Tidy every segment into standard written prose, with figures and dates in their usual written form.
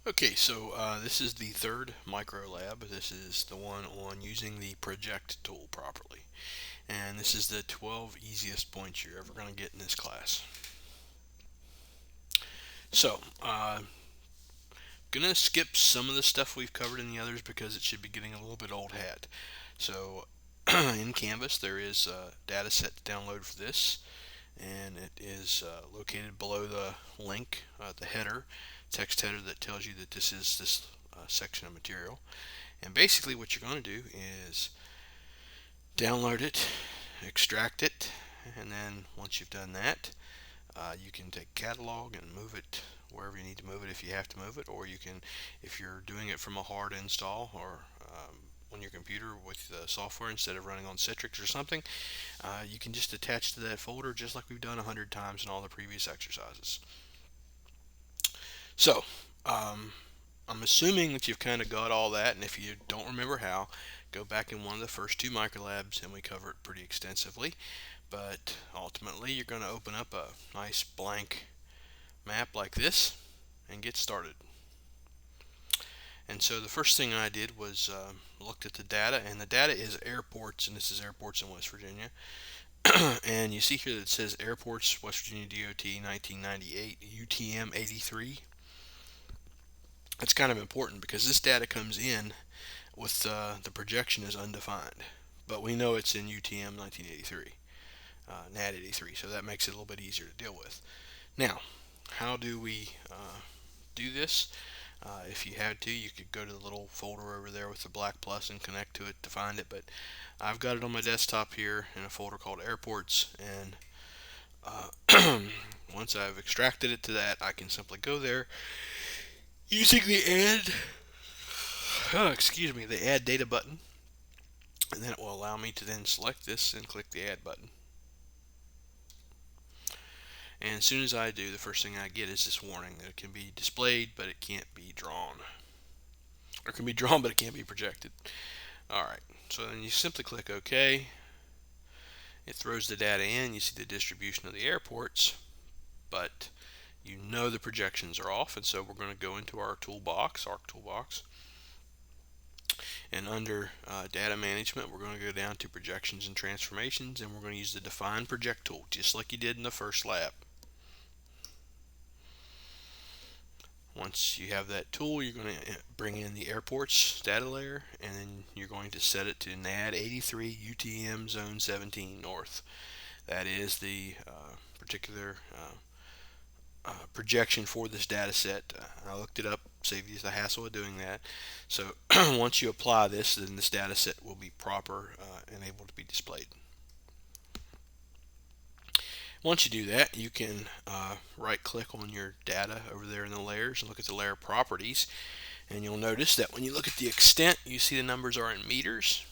Okay, so this is the third micro lab. This is the one on using the project tool properly. And this is the 12 easiest points you're ever going to get in this class. So, gonna skip some of the stuff we've covered in the others because it should be getting a little bit old hat. So, in Canvas, there is a data set to download for this, and it is located below the link, the header, text header that tells you that this is this section of material. And basically what you're going to do is download it, extract it, and then once you've done that, you can take catalog and move it wherever you need to move it if you have to move it, or you can, if you're doing it from a hard install or on your computer with the software instead of running on Citrix or something, you can just attach to that folder just like we've done 100 times in all the previous exercises. So, I'm assuming that you've kind of got all that, and if you don't remember how, go back in one of the first two microlabs and we cover it pretty extensively. But ultimately, you're going to open up a nice blank map like this and get started. And so the first thing I did was looked at the data, and the data is airports, and this is airports in West Virginia. And you see here that it says airports, West Virginia DOT 1998, UTM 83. That's kind of important because this data comes in with the projection is undefined, but we know it's in UTM 1983, NAD 83, so that makes it a little bit easier to deal with. Now, how do we do this? If you had to, you could go to the little folder over there with the black plus and connect to it to find it, but I've got it on my desktop here in a folder called airports, and once I've extracted it to that, I can simply go there using the add data button, and then it will allow me to then select this and click the add button. And as soon as I do, the first thing I get is this warning that it can be displayed but it can't be drawn, or it can be drawn but it can't be projected. Alright, so then you simply click OK. It throws the data in. You see the distribution of the airports, but you know the projections are off, and so we're going to go into our toolbox, ARC toolbox, and under data management we're going to go down to projections and transformations, and we're going to use the define project tool just like you did in the first lab. Once you have that tool, you're going to bring in the airports data layer, and then you're going to set it to NAD 83 UTM zone 17 north. That is the particular projection for this data set. I looked it up, save you the hassle of doing that. So once you apply this, then this data set will be proper and able to be displayed. Once you do that, you can right click on your data over there in the layers and look at the layer properties, and you'll notice that when you look at the extent, you see the numbers are in meters,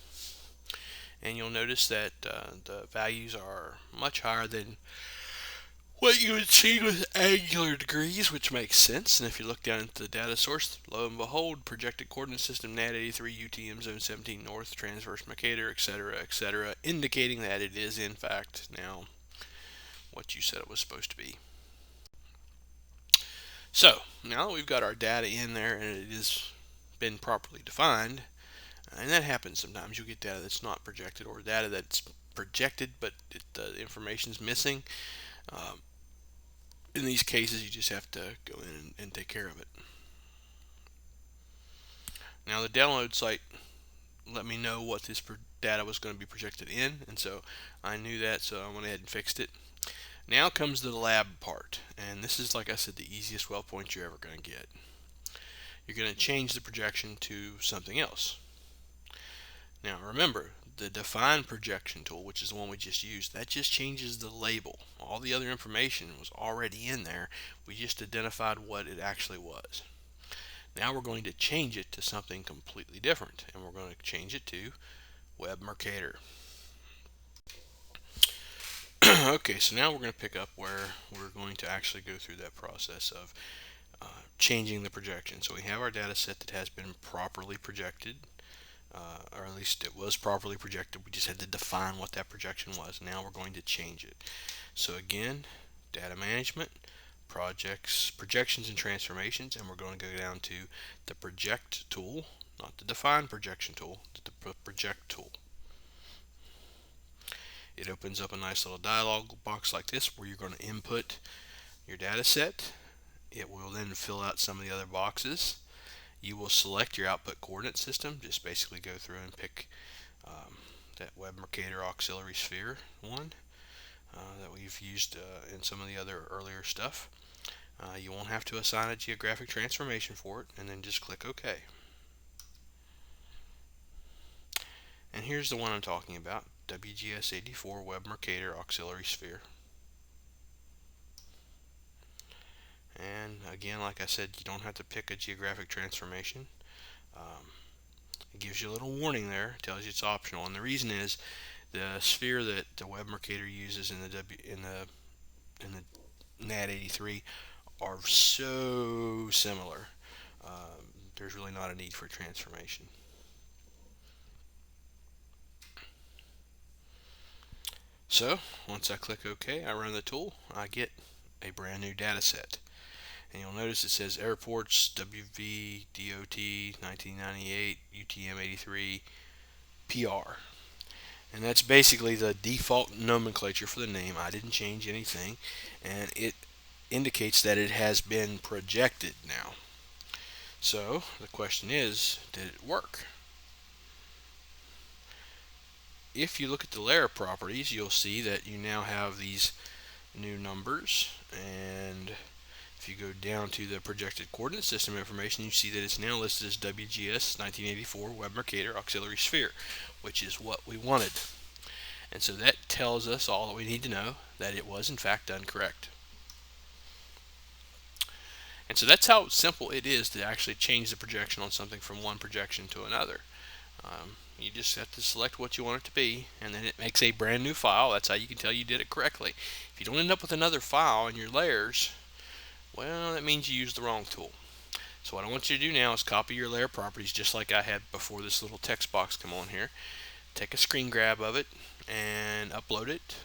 and you'll notice that the values are much higher than what you would see with angular degrees, which makes sense. And if you look down at the data source, lo and behold, projected coordinate system NAD 83 UTM zone 17 north, transverse Mercator, etc., indicating that it is in fact now what you said it was supposed to be. So now that we've got our data in there and it has been properly defined, and that happens sometimes, you'll get data that's not projected or data that's projected but the information's missing. In these cases, you just have to go in and take care of it. Now, the download site let me know what this data was going to be projected in, and so I knew that, so I went ahead and fixed it. Now comes the lab part, and this is, like I said, the easiest well point you're ever going to get. You're going to change the projection to something else. Now, remember, the define projection tool, which is the one we just used, that just changes the label. All the other information was already in there. We just identified what it actually was. Now we're going to change it to something completely different, and we're going to change it to Web Mercator. Okay, so now we're going to pick up where we're going to actually go through that process of changing the projection. So we have our data set that has been properly projected, or at least it was properly projected. We just had to define what that projection was. Now we're going to change it. So again, data management, projections and transformations, and we're going to go down to the project tool, not the define projection tool, the project tool. It opens up a nice little dialog box like this where you're going to input your data set. It will then fill out some of the other boxes. You will select your output coordinate system. Just basically go through and pick that Web Mercator auxiliary sphere one that we've used in some of the other earlier stuff. You won't have to assign a geographic transformation for it, and then just click OK. And here's the one I'm talking about, WGS84 Web Mercator auxiliary sphere. And again, like I said, you don't have to pick a geographic transformation. It gives you a little warning there, it tells you it's optional, and the reason is the sphere that the Web Mercator uses in the NAD83 are so similar. There's really not a need for transformation. So once I click OK, I run the tool, I get a brand new data set. And you'll notice it says airports WVDOT 1998 UTM 83 PR. And that's basically the default nomenclature for the name. I didn't change anything, and it indicates that it has been projected now. So the question is, did it work? If you look at the layer properties, you'll see that you now have these new numbers, and if you go down to the projected coordinate system information, you see that it's now listed as WGS 1984 Web Mercator auxiliary sphere, which is what we wanted. And so that tells us all that we need to know, that it was in fact done correct. And so that's how simple it is to actually change the projection on something from one projection to another. You just have to select what you want it to be, and then it makes a brand new file. That's how you can tell you did it correctly. If you don't end up with another file in your layers, well, that means you used the wrong tool. So what I want you to do now is copy your layer properties just like I had before this little text box come on here. Take a screen grab of it and upload it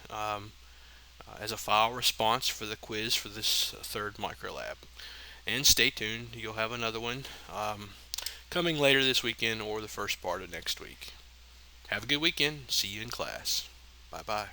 as a file response for the quiz for this third microlab. And stay tuned, you'll have another one coming later this weekend or the first part of next week. Have a good weekend. See you in class. Bye-bye.